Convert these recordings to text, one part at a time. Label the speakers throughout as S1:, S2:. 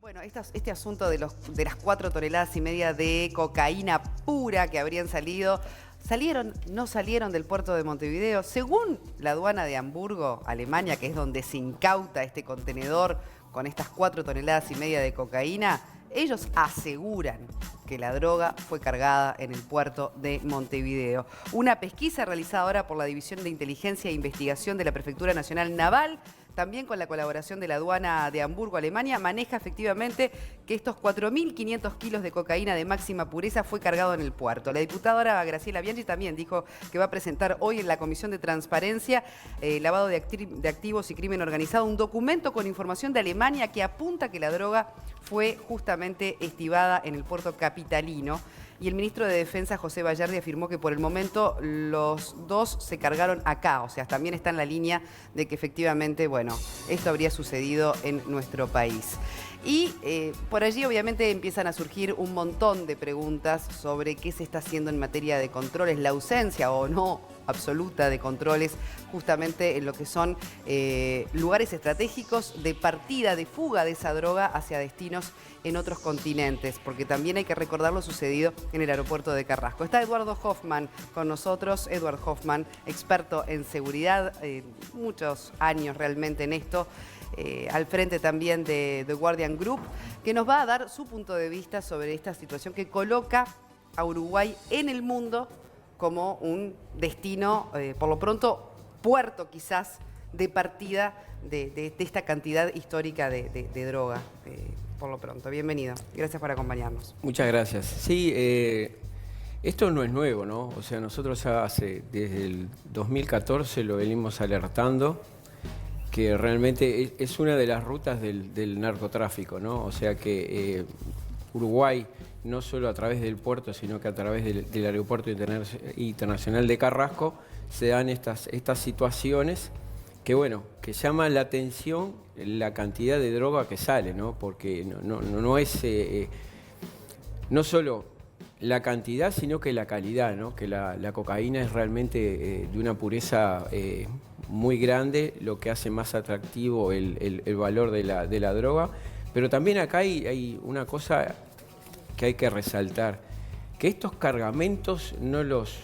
S1: Bueno, este asunto de las 4,5 toneladas de cocaína pura que habrían no salieron del puerto de Montevideo. Según la aduana de Hamburgo, Alemania, que es donde se incauta este contenedor con estas 4,5 toneladas de cocaína, ellos aseguran que la droga fue cargada en el puerto de Montevideo. Una pesquisa realizada ahora por la División de Inteligencia e Investigación de la Prefectura Nacional Naval, también con la colaboración de la aduana de Hamburgo, Alemania, maneja efectivamente que estos 4.500 kilos de cocaína de máxima pureza fue cargado en el puerto. La diputada Graciela Bianchi también dijo que va a presentar hoy en la Comisión de Transparencia, Lavado de Activos y Crimen Organizado un documento con información de Alemania que apunta que la droga fue justamente estibada en el puerto capitalino. Y el ministro de Defensa, José Bayardi, afirmó que por el momento los dos se cargaron acá. O sea, también está en la línea de que efectivamente, bueno, esto habría sucedido en nuestro país. Y por allí obviamente empiezan a surgir un montón de preguntas sobre qué se está haciendo en materia de controles, la ausencia o no absoluta de controles justamente en lo que son lugares estratégicos de partida, de fuga de esa droga hacia destinos en otros continentes, porque también hay que recordar lo sucedido en el aeropuerto de Carrasco. Está Eduardo Hoffman con nosotros, Edward Hoffman, experto en seguridad, muchos años realmente en esto, al frente también de The Guardian Group, que nos va a dar su punto de vista sobre esta situación que coloca a Uruguay en el mundo como un destino, por lo pronto, puerto quizás de partida de esta cantidad histórica de droga. Por lo pronto, bienvenido. Gracias por acompañarnos.
S2: Muchas gracias. Sí, esto no es nuevo, ¿no? O sea, nosotros desde el 2014 lo venimos alertando, que realmente es una de las rutas del narcotráfico, ¿no? O sea que Uruguay, no solo a través del puerto, sino que a través del Aeropuerto Internacional de Carrasco, se dan estas situaciones que, bueno, que llaman la atención la cantidad de droga que sale, ¿no? Porque no es no solo la cantidad, sino que la calidad, ¿no? Que la cocaína es realmente de una pureza muy grande, lo que hace más atractivo el valor de la droga. Pero también acá hay una cosa que hay que resaltar, que estos cargamentos no los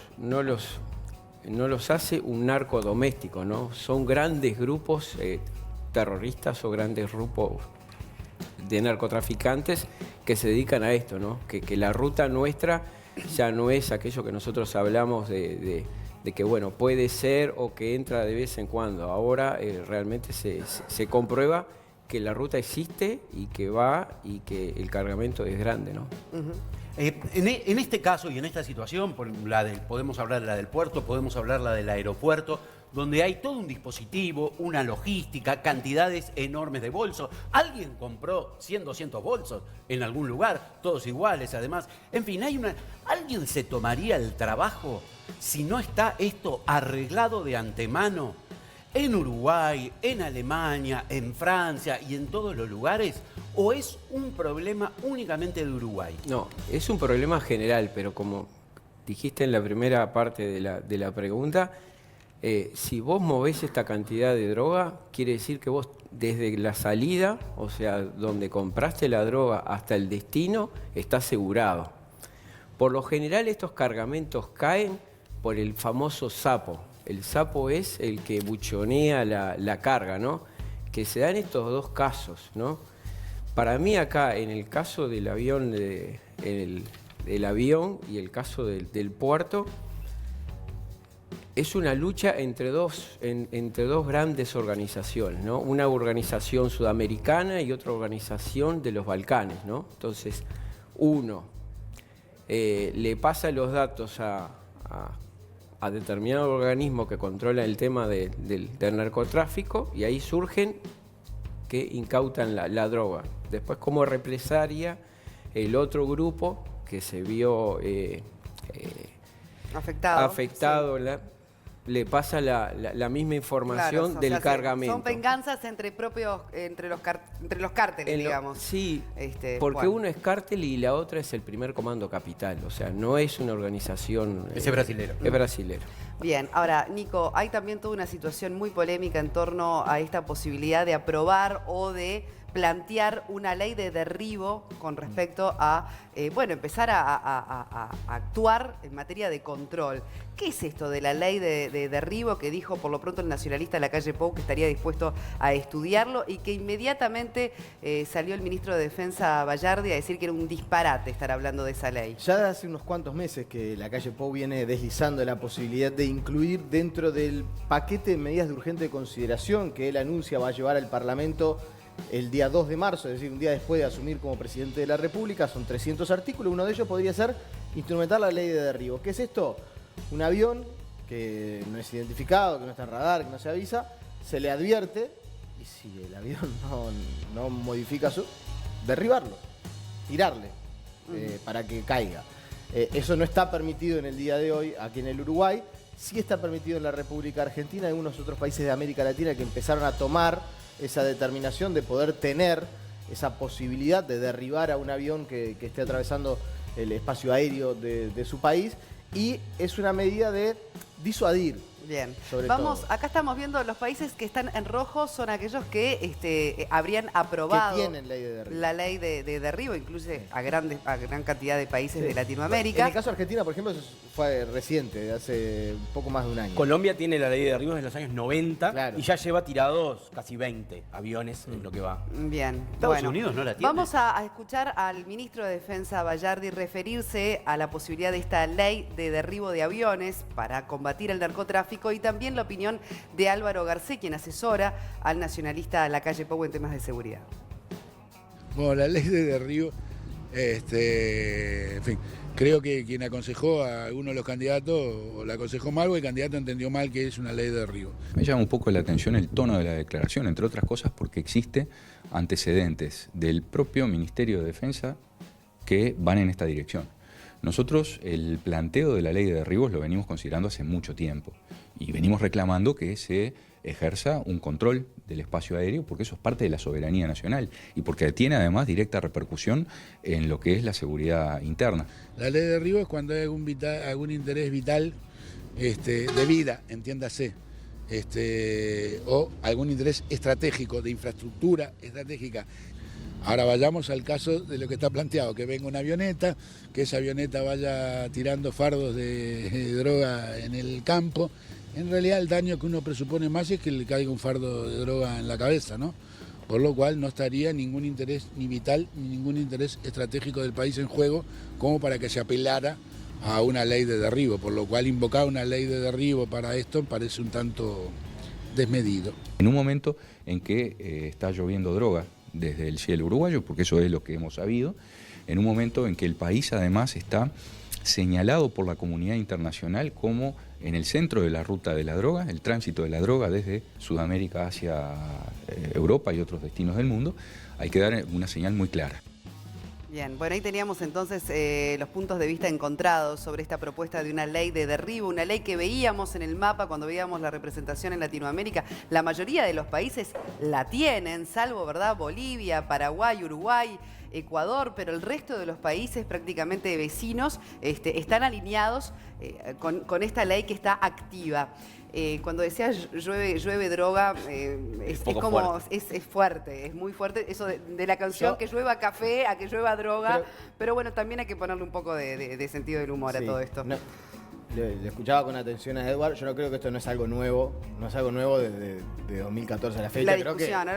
S2: hace un narco doméstico, ¿no? Son grandes grupos terroristas o grandes grupos de narcotraficantes que se dedican a esto, ¿no? Que la ruta nuestra ya no es aquello que nosotros hablamos de que, bueno, puede ser o que entra de vez en cuando. Ahora realmente se comprueba que la ruta existe y que va y que el cargamento es grande, ¿no?
S3: En este caso y en esta situación, podemos hablar de la del puerto, podemos hablar de la del aeropuerto, donde hay todo un dispositivo, una logística, cantidades enormes de bolsos. Alguien compró 100, 200 bolsos en algún lugar, todos iguales además. En fin, ¿alguien se tomaría el trabajo si no está esto arreglado de antemano? ¿En Uruguay, en Alemania, en Francia y en todos los lugares? ¿O es un problema únicamente de Uruguay?
S2: No, es un problema general, pero como dijiste en la primera parte de la pregunta, si vos movés esta cantidad de droga, quiere decir que vos desde la salida, o sea, donde compraste la droga hasta el destino, está asegurado. Por lo general estos cargamentos caen por el famoso sapo. El sapo es el que buchonea la carga, ¿no? Que se dan estos dos casos, ¿no? Para mí acá, en el caso del avión, del avión y el caso del puerto, es una lucha entre dos grandes organizaciones, ¿no? Una organización sudamericana y otra organización de los Balcanes, ¿no? Entonces, uno le pasa los datos a determinado organismo que controla el tema del narcotráfico y ahí surgen que incautan la droga. Después, como represalia, el otro grupo que se vio afectado
S1: sí.
S2: Le pasa la misma información, claro, del cargamento.
S1: Son venganzas entre los cárteles, digamos.
S2: Sí, porque uno es cártel y la otra es el primer comando capital. O sea, no es una organización...
S3: Ese brasilero.
S2: Es brasilero.
S1: Bien, ahora, Nico, hay también toda una situación muy polémica en torno a esta posibilidad de aprobar o de plantear una ley de derribo con respecto a, empezar a actuar en materia de control. ¿Qué es esto de la ley de derribo que dijo por lo pronto el nacionalista Lacalle Pou que estaría dispuesto a estudiarlo y que inmediatamente salió el ministro de Defensa Bayardi a decir que era un disparate estar hablando de esa ley?
S4: Ya hace unos cuantos meses que Lacalle Pou viene deslizando la posibilidad de incluir dentro del paquete de medidas de urgente consideración que él anuncia va a llevar al Parlamento el día 2 de marzo, es decir, un día después de asumir como presidente de la República. Son 300 artículos, uno de ellos podría ser instrumentar la ley de derribo. ¿Qué es esto? Un avión que no es identificado, que no está en radar, que no se avisa, se le advierte y si el avión no modifica derribarlo, tirarle para que caiga. Eso no está permitido en el día de hoy aquí en el Uruguay, sí está permitido en la República Argentina y en algunos otros países de América Latina que empezaron a tomar esa determinación de poder tener esa posibilidad de derribar a un avión que esté atravesando el espacio aéreo de su país, y es una medida de disuadir.
S1: Bien,
S4: Vamos,
S1: acá estamos viendo los países que están en rojo son aquellos que habrían aprobado
S4: que tienen ley de derribo.
S1: la ley de derribo, incluso a gran cantidad de países de Latinoamérica.
S4: En el caso de Argentina, por ejemplo, eso fue reciente, de hace un poco más de un año.
S3: Colombia tiene la ley de derribos desde los años 90
S4: Claro.
S3: y ya lleva tirados casi 20 aviones en lo que va.
S1: Bien,
S3: Estados Unidos no la tiene.
S1: Vamos a escuchar al ministro de Defensa Bayardi referirse a la posibilidad de esta ley de derribo de aviones para combatir el narcotráfico y también la opinión de Álvaro Garcés, quien asesora al nacionalista Lacalle Pou en temas de seguridad.
S5: Bueno, la ley de derribo, en fin, creo que quien aconsejó a alguno de los candidatos o la aconsejó mal o el candidato entendió mal que es una ley de derribo.
S6: Me llama un poco la atención el tono de la declaración, entre otras cosas porque existe antecedentes del propio Ministerio de Defensa que van en esta dirección. Nosotros el planteo de la ley de derribos lo venimos considerando hace mucho tiempo y venimos reclamando que se ejerza un control del espacio aéreo porque eso es parte de la soberanía nacional y porque tiene además directa repercusión en lo que es la seguridad interna.
S5: La ley de derribo es cuando hay algún interés vital de vida, entiéndase, o algún interés estratégico, de infraestructura estratégica. Ahora vayamos al caso de lo que está planteado, que venga una avioneta, que esa avioneta vaya tirando fardos de droga en el campo. En realidad el daño que uno presupone más es que le caiga un fardo de droga en la cabeza, ¿no? Por lo cual no estaría ningún interés ni vital ni ningún interés estratégico del país en juego como para que se apelara a una ley de derribo, por lo cual invocar una ley de derribo para esto parece un tanto desmedido.
S6: En un momento en que está lloviendo droga desde el cielo uruguayo, porque eso es lo que hemos sabido, en un momento en que el país además está señalado por la comunidad internacional como en el centro de la ruta de la droga, el tránsito de la droga desde Sudamérica hacia Europa y otros destinos del mundo, hay que dar una señal muy clara.
S1: Bien, bueno, ahí teníamos entonces los puntos de vista encontrados sobre esta propuesta de una ley de derribo, una ley que veíamos en el mapa cuando veíamos la representación en Latinoamérica. La mayoría de los países la tienen, salvo, ¿verdad?, Bolivia, Paraguay, Uruguay, Ecuador, pero el resto de los países prácticamente vecinos están alineados con esta ley que está activa. Cuando decías llueve droga, es fuerte, es muy fuerte. Eso de la canción que llueva café a que llueva droga, pero bueno, también hay que ponerle un poco de sentido del humor a todo esto.
S4: No, le escuchaba con atención a Edward, yo no creo que esto no es algo nuevo, desde 2014 a la fecha.
S1: La discusión,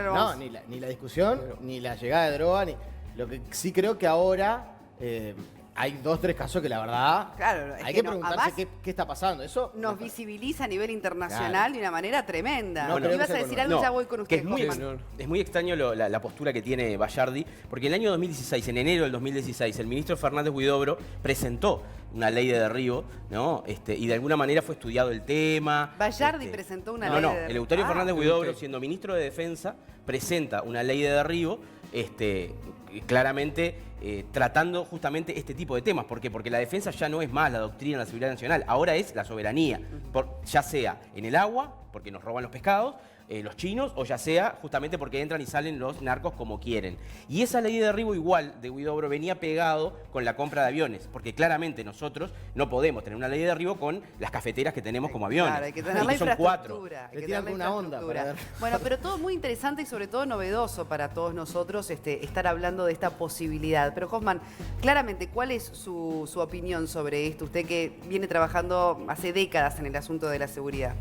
S4: ni la discusión, ni la llegada de droga, lo que sí creo que ahora hay 2 o 3 casos que la verdad
S1: claro,
S4: hay que preguntarse qué está pasando. Eso
S1: nos visibiliza a nivel internacional de una manera tremenda.
S4: No,
S1: ibas a decir algo, ya voy con usted.
S3: Es muy extraño la postura que tiene Bayardi, porque en el año 2016, en enero del 2016, el ministro Fernández Huidobro presentó una ley de derribo, ¿no? Y de alguna manera fue estudiado el tema.
S1: Bayardi presentó una ley de derribo.
S3: El Eleuterio Fernández Huidobro, siendo ministro de Defensa, presenta una ley de derribo, claramente tratando justamente este tipo de temas. ¿Por qué? Porque la defensa ya no es más la doctrina de la seguridad nacional, ahora es la soberanía, ya sea en el agua, porque nos roban los pescados,
S7: los chinos, o ya sea justamente porque entran y salen los narcos como quieren. Y esa ley de derribo igual de Huidobro venía pegado con la compra de aviones, porque claramente nosotros no podemos tener una ley de derribo con las cafeteras que tenemos como aviones.
S1: Claro, hay que tener
S7: y
S1: la
S7: que son 4.
S1: infraestructura.
S4: Le tiran con una onda para ver.
S1: Bueno, pero todo muy interesante y sobre todo novedoso para todos nosotros estar hablando de esta posibilidad. Pero Hoffman, claramente, ¿cuál es su opinión sobre esto? Usted que viene trabajando hace décadas en el asunto de la seguridad.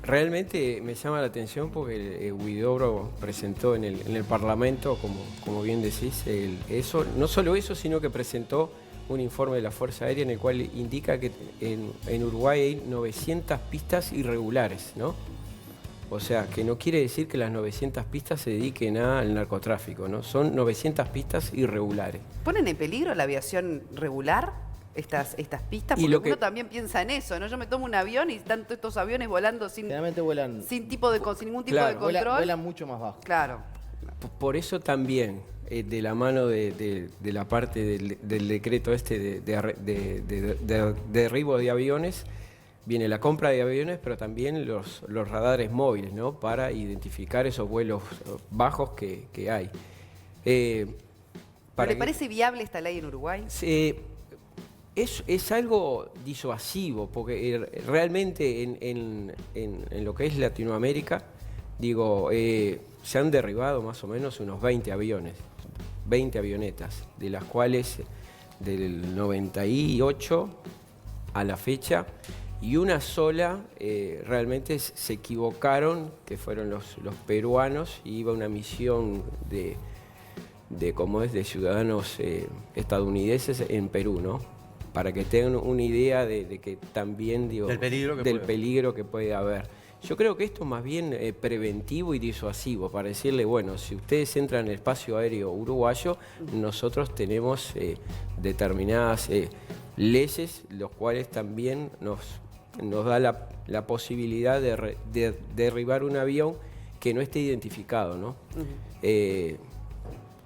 S2: Realmente me llama la atención porque Huidobro presentó en el Parlamento, como bien decís, no solo eso, sino que presentó un informe de la Fuerza Aérea en el cual indica que en Uruguay hay 900 pistas irregulares, ¿no? O sea, que no quiere decir que las 900 pistas se dediquen al narcotráfico, ¿no? Son 900 pistas irregulares.
S1: ¿Ponen en peligro la aviación regular? Estas pistas,
S2: Y
S1: porque uno también piensa en eso, ¿no? Yo me tomo un avión y están todos estos aviones volando
S4: Generalmente vuelan,
S1: sin ningún tipo de
S2: Claro,
S1: control.
S4: vuelan mucho más bajo.
S1: Claro.
S2: Por eso también, de la mano de la parte del decreto de derribo de aviones, viene la compra de aviones, pero también los radares móviles, ¿no? Para identificar esos vuelos bajos que hay.
S1: ¿Le parece viable esta ley en Uruguay?
S2: Es algo disuasivo, porque realmente en lo que es Latinoamérica, digo, se han derribado más o menos unos 20 aviones, 20 avionetas, de las cuales del 98 a la fecha, y una sola realmente se equivocaron, que fueron los peruanos, y iba una misión de ciudadanos estadounidenses en Perú, ¿no? Para que tengan una idea de que también, digo,
S3: del
S2: peligro que puede haber. Yo creo que esto es más bien preventivo y disuasivo, para decirle, bueno, si ustedes entran en el espacio aéreo uruguayo, nosotros tenemos determinadas leyes, los cuales también nos da la posibilidad de derribar un avión que no esté identificado, ¿no?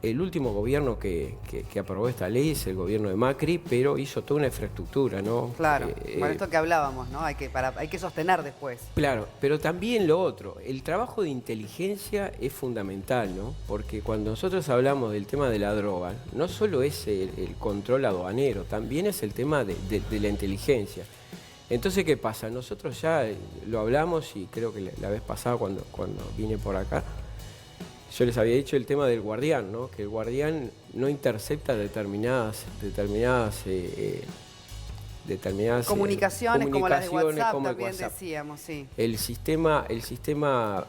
S2: El último gobierno que aprobó esta ley es el gobierno de Macri, pero hizo toda una infraestructura, ¿no?
S1: Claro, bueno, esto que hablábamos, ¿no? Hay que sostener después.
S2: Claro, pero también lo otro, el trabajo de inteligencia es fundamental, ¿no? Porque cuando nosotros hablamos del tema de la droga, no solo es el control aduanero, también es el tema de la inteligencia. Entonces, ¿qué pasa? Nosotros ya lo hablamos y creo que la vez pasada cuando vine por acá, yo les había dicho el tema del guardián, ¿no? Que el guardián no intercepta determinadas
S1: Comunicaciones como las de WhatsApp,
S2: como el
S1: también
S2: WhatsApp.
S1: Decíamos, sí.
S2: El sistema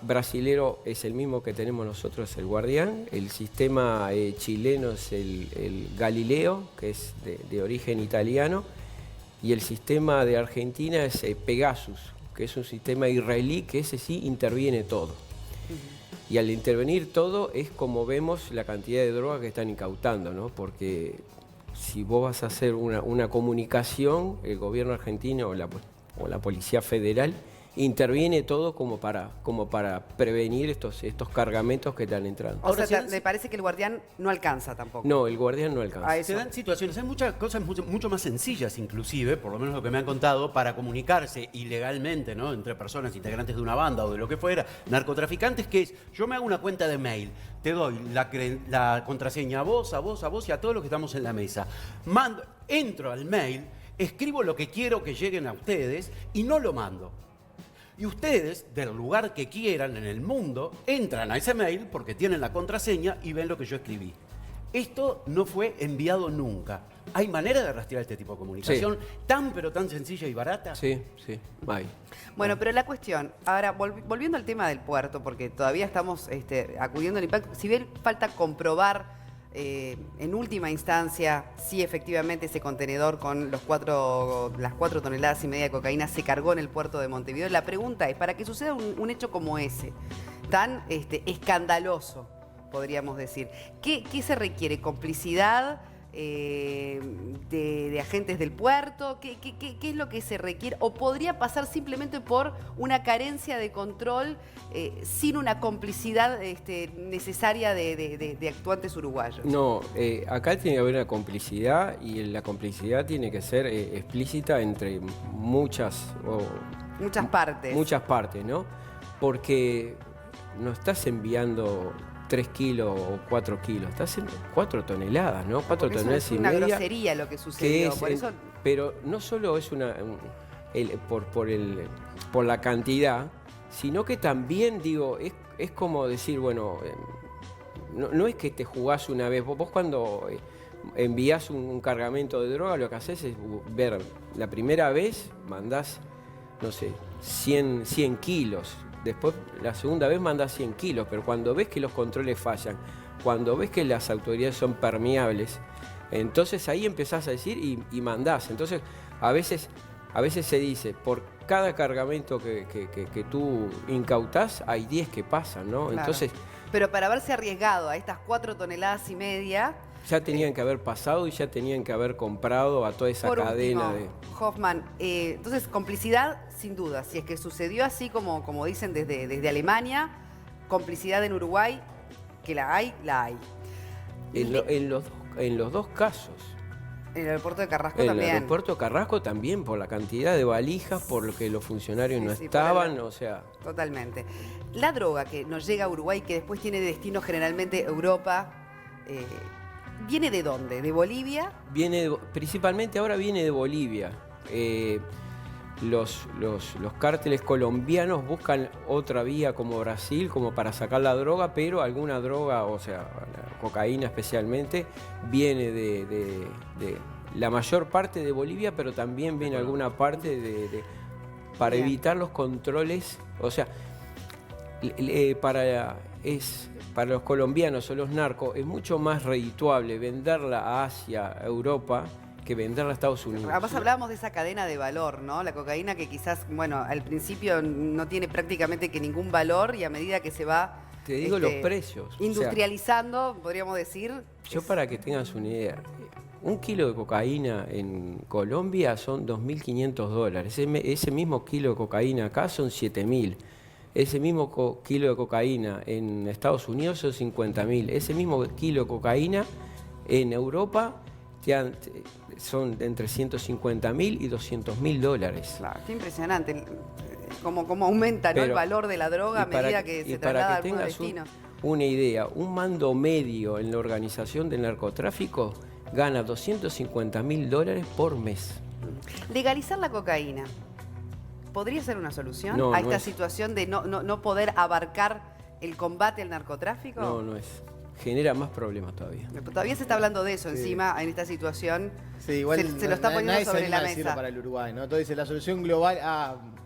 S2: brasilero es el mismo que tenemos nosotros, el Guardián. El sistema chileno es el Galileo, que es de origen italiano. Y el sistema de Argentina es Pegasus, que es un sistema israelí, que ese sí interviene todo. Y al intervenir todo es como vemos la cantidad de droga que están incautando, ¿no? Porque si vos vas a hacer una comunicación, el gobierno argentino o la Policía Federal interviene todo como para prevenir estos cargamentos que están entrando.
S1: O sea, ¿le parece que el guardián no alcanza tampoco?
S2: No, el guardián no alcanza.
S3: Se dan situaciones, hay muchas cosas mucho más sencillas inclusive, por lo menos lo que me han contado, para comunicarse ilegalmente, ¿no? Entre personas integrantes de una banda o de lo que fuera, narcotraficantes, que es, yo me hago una cuenta de mail, te doy la contraseña a vos y a todos los que estamos en la mesa. Entro al mail, escribo lo que quiero que lleguen a ustedes y no lo mando. Y ustedes, del lugar que quieran en el mundo, entran a ese mail porque tienen la contraseña y ven lo que yo escribí. Esto no fue enviado nunca. ¿Hay manera de rastrear este tipo de comunicación pero tan sencilla y barata?
S2: Sí, hay.
S1: Bueno, pero la cuestión, ahora volviendo al tema del puerto, porque todavía estamos acudiendo al impacto, si bien falta comprobar en última instancia si efectivamente ese contenedor con las 4 toneladas y media de cocaína se cargó en el puerto de Montevideo, la pregunta es, para que suceda un hecho como ese, tan escandaloso, podríamos decir, ¿qué se requiere? ¿Complicidad de agentes del puerto? ¿Qué es lo que se requiere? ¿O podría pasar simplemente por una carencia de control sin una complicidad necesaria de actuantes uruguayos?
S2: No, acá tiene que haber una complicidad y la complicidad tiene que ser explícita entre muchas
S1: partes.
S2: Muchas partes, ¿no? porque no estás enviando 3 kilos o 4 kilos, estás en 4 toneladas, ¿no? 4
S1: Porque
S2: toneladas
S1: eso
S2: y
S1: es una
S2: media.
S1: grosería lo que sucedió.
S2: Es,
S1: por eso,
S2: pero no solo es por la cantidad, sino que también, digo, es como decir, bueno, no es que te jugás una vez, vos cuando envías un cargamento de droga, lo que haces es ver, la primera vez mandás, no sé, 100 kilos, después la segunda vez mandás 100 kilos, pero cuando ves que los controles fallan, cuando ves que las autoridades son permeables, entonces ahí empezás a decir y mandás. Entonces, a veces se dice, por cada cargamento que tú incautás, hay 10 que pasan, ¿no?
S1: claro.
S2: Entonces,
S1: Pero para haberse arriesgado a estas 4 toneladas y media...
S2: ya tenían que haber pasado y ya tenían que haber comprado a toda esa
S1: Por
S2: cadena
S1: último, Hoffman, entonces complicidad sin duda, si es que sucedió así como dicen desde Alemania, complicidad en Uruguay, que la hay.
S2: En los dos casos.
S1: En el aeropuerto de Carrasco
S2: En
S1: también.
S2: el aeropuerto Carrasco también, por la cantidad de valijas, por lo que los funcionarios
S1: Sí,
S2: no
S1: sí,
S2: estaban, o sea...
S1: Totalmente. La droga que nos llega a Uruguay, que después tiene destino generalmente Europa, ¿viene de dónde? ¿De Bolivia?
S2: Principalmente ahora viene de Bolivia. Los cárteles colombianos buscan otra vía como Brasil, como para sacar la droga, pero alguna droga, o sea, la cocaína especialmente, viene de la mayor parte de Bolivia, pero también viene alguna parte para
S1: Bien.
S2: evitar los controles, o sea, para los colombianos o los narcos es mucho más redituable venderla a Asia, a Europa, que venderla a Estados Unidos.
S1: Además hablábamos de esa cadena de valor, ¿no? La cocaína que quizás, bueno, al principio no tiene prácticamente que ningún valor y a medida que se va...
S2: Te digo los precios. O sea,
S1: industrializando, podríamos decir.
S2: yo para que tengas una idea, 1 kilo de cocaína en Colombia son $2.500. Ese mismo kilo de cocaína acá son 7.000. Ese mismo kilo de cocaína en Estados Unidos son 50.000. Ese mismo kilo de cocaína en Europa son entre 150.000 y $200.000.
S1: Claro, qué impresionante cómo aumenta, ¿no?
S2: Pero,
S1: el valor de la droga a
S2: y para
S1: medida
S2: que-
S1: que
S2: y
S1: se
S2: para
S1: traslada a
S2: que
S1: algunos
S2: tengas
S1: destinos.
S2: una idea, un mando medio en la organización del narcotráfico gana $250.000 por mes.
S1: Legalizar la cocaína, ¿podría ser una solución
S2: No,
S1: a
S2: no
S1: esta
S2: es.
S1: situación de no poder abarcar el combate al narcotráfico?
S2: No es. Genera más problemas todavía.
S1: Todavía se está hablando de eso
S4: Sí.
S1: encima en esta situación.
S4: Sí, igual
S1: se lo está poniendo
S4: nadie se
S1: sobre
S4: anima
S1: la
S4: a decirlo
S1: mesa.
S4: para el Uruguay, ¿no? Todo dice la solución global,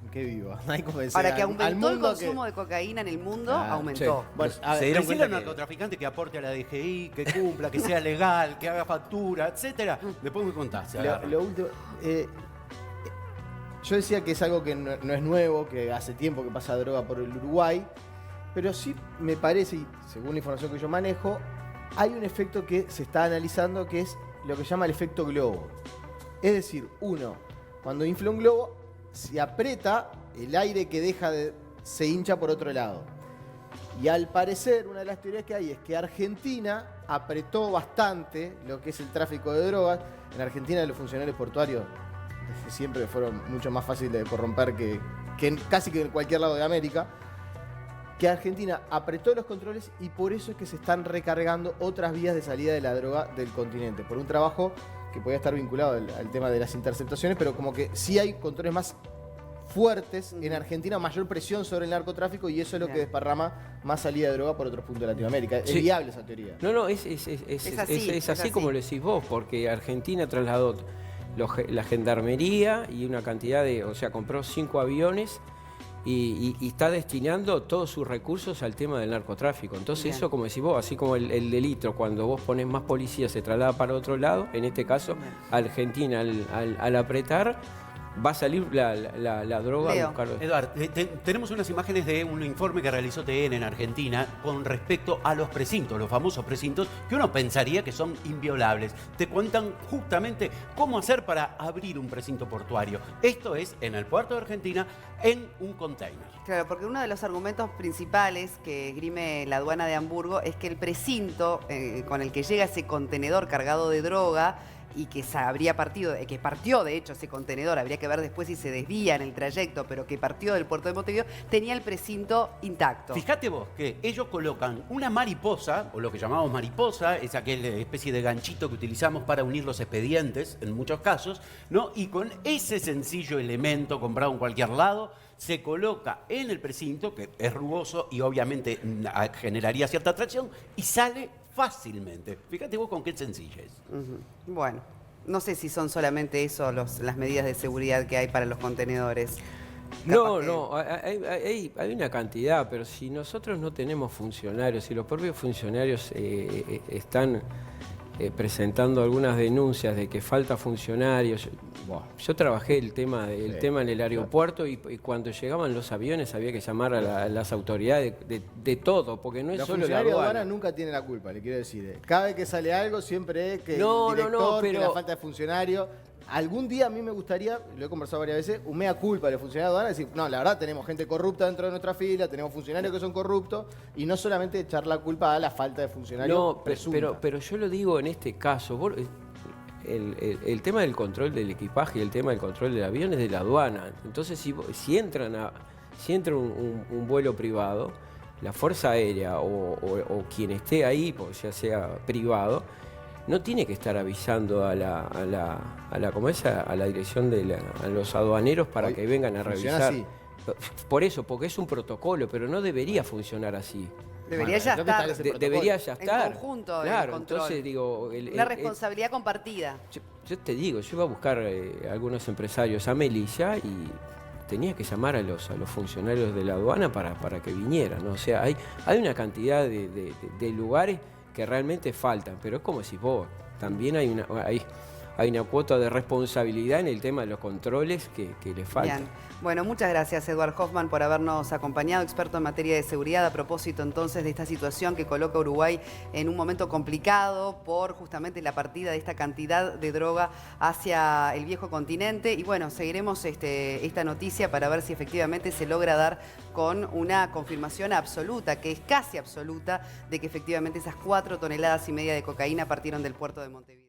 S4: qué viva. No hay como decir,
S1: Ahora que
S4: al
S1: aumentó el
S4: mundo
S1: consumo de cocaína en el mundo,
S4: Claro,
S1: aumentó.
S2: sí.
S4: Bueno, a ver,
S3: Se dieron
S7: Decirle
S3: cuenta
S7: al
S3: que... narcotraficante que aporte a la DGI, que cumpla, que sea legal, que haga factura, etcétera. Después me contás. se agarra.
S4: lo último, yo decía que es algo que no es nuevo, que hace tiempo que pasa droga por el Uruguay, pero sí me parece, y según la información que yo manejo, hay un efecto que se está analizando que es lo que se llama el efecto globo. Es decir, cuando infla un globo, se aprieta, el aire que se hincha por otro lado. Y al parecer, una de las teorías que hay es que Argentina apretó bastante lo que es el tráfico de drogas. En Argentina los funcionarios portuarios desde siempre fueron mucho más fáciles de corromper que casi que en cualquier lado de América. Que Argentina apretó los controles y por eso es que se están recargando otras vías de salida de la droga del continente. Por un trabajo que podía estar vinculado al tema de las interceptaciones, pero como que sí hay controles más fuertes en Argentina, mayor presión sobre el narcotráfico y eso es lo que
S1: Bien.
S4: desparrama más salida de droga por otros puntos de Latinoamérica.
S2: Sí.
S4: Es viable esa teoría.
S2: No, es
S1: Es
S2: así como lo decís vos, porque Argentina trasladó la gendarmería y una cantidad o sea, compró 5 aviones y está destinando todos sus recursos al tema del narcotráfico. Entonces
S1: Bien.
S2: eso, como decís vos, así como el delito, cuando vos pones más policía se traslada para otro lado, en este caso
S1: Bien.
S2: Argentina al apretar, va a salir la droga
S1: Leo.
S2: a buscar.
S3: Eduardo, tenemos unas imágenes de un informe que realizó TN en Argentina con respecto a los precintos, los famosos precintos, que uno pensaría que son inviolables. Te cuentan justamente cómo hacer para abrir un precinto portuario. Esto es en el puerto de Argentina, en un container.
S1: Claro, porque uno de los argumentos principales que esgrime la aduana de Hamburgo es que el precinto con el que llega ese contenedor cargado de droga y que habría partido, que partió de hecho ese contenedor, habría que ver después si se desvía en el trayecto, pero que partió del puerto de Montevideo, tenía el precinto intacto.
S3: Fíjate vos que ellos colocan una mariposa, o lo que llamamos mariposa, es aquella especie de ganchito que utilizamos para unir los expedientes en muchos casos, ¿no? Y con ese sencillo elemento comprado en cualquier lado, se coloca en el precinto, que es rugoso y obviamente generaría cierta atracción, y sale fácilmente. Fíjate vos con qué sencillez.
S1: Bueno, no sé si son solamente eso las medidas de seguridad que hay para los contenedores.
S2: No, hay una cantidad, pero si nosotros no tenemos funcionarios, si los propios funcionarios están presentando algunas denuncias de que falta funcionarios. Yo trabajé el tema en el aeropuerto y cuando llegaban los aviones había que llamar a las autoridades de todo, porque no es solo la
S4: funcionarios de
S2: aduana.
S4: aduana nunca tienen la culpa, le quiero decir. Cada vez que sale algo siempre es que el
S2: No,
S4: director,
S2: pero-
S4: que la falta de funcionario. Algún día a mí me gustaría, lo he conversado varias veces, un mea culpa de los funcionarios de aduana, decir, no, la verdad tenemos gente corrupta dentro de nuestra fila, tenemos funcionarios que son corruptos, y no solamente echar la culpa a la falta de funcionarios
S2: No,
S4: presunta.
S2: pero yo lo digo en este caso. El tema del control del equipaje y el tema del control del avión es de la aduana. Entonces, si entra un vuelo privado, la Fuerza Aérea o quien esté ahí, pues ya sea privado, no tiene que estar avisando a la dirección a los aduaneros para
S4: Hoy
S2: que vengan a
S4: funciona
S2: revisar. Por eso, porque es un protocolo, pero no debería funcionar así.
S1: Debería ya
S4: ¿dónde está
S1: estar
S4: ese protocolo?
S2: Debería ya estar.
S1: en conjunto el
S2: claro,
S1: control.
S2: entonces digo...
S1: Una responsabilidad compartida.
S2: Yo te digo, yo iba a buscar algunos empresarios a Melilla y tenía que llamar a los funcionarios de la aduana para que vinieran, ¿no? O sea, hay una cantidad de lugares que realmente faltan, pero es como si vos, también hay una cuota de responsabilidad en el tema de los controles que le faltan.
S1: Bien. Bueno, muchas gracias, Eduard Hoffman, por habernos acompañado, experto en materia de seguridad, a propósito entonces de esta situación que coloca a Uruguay en un momento complicado por justamente la partida de esta cantidad de droga hacia el viejo continente. Y bueno, seguiremos esta noticia para ver si efectivamente se logra dar con una confirmación absoluta, que es casi absoluta, de que efectivamente esas 4,5 toneladas de cocaína partieron del puerto de Montevideo.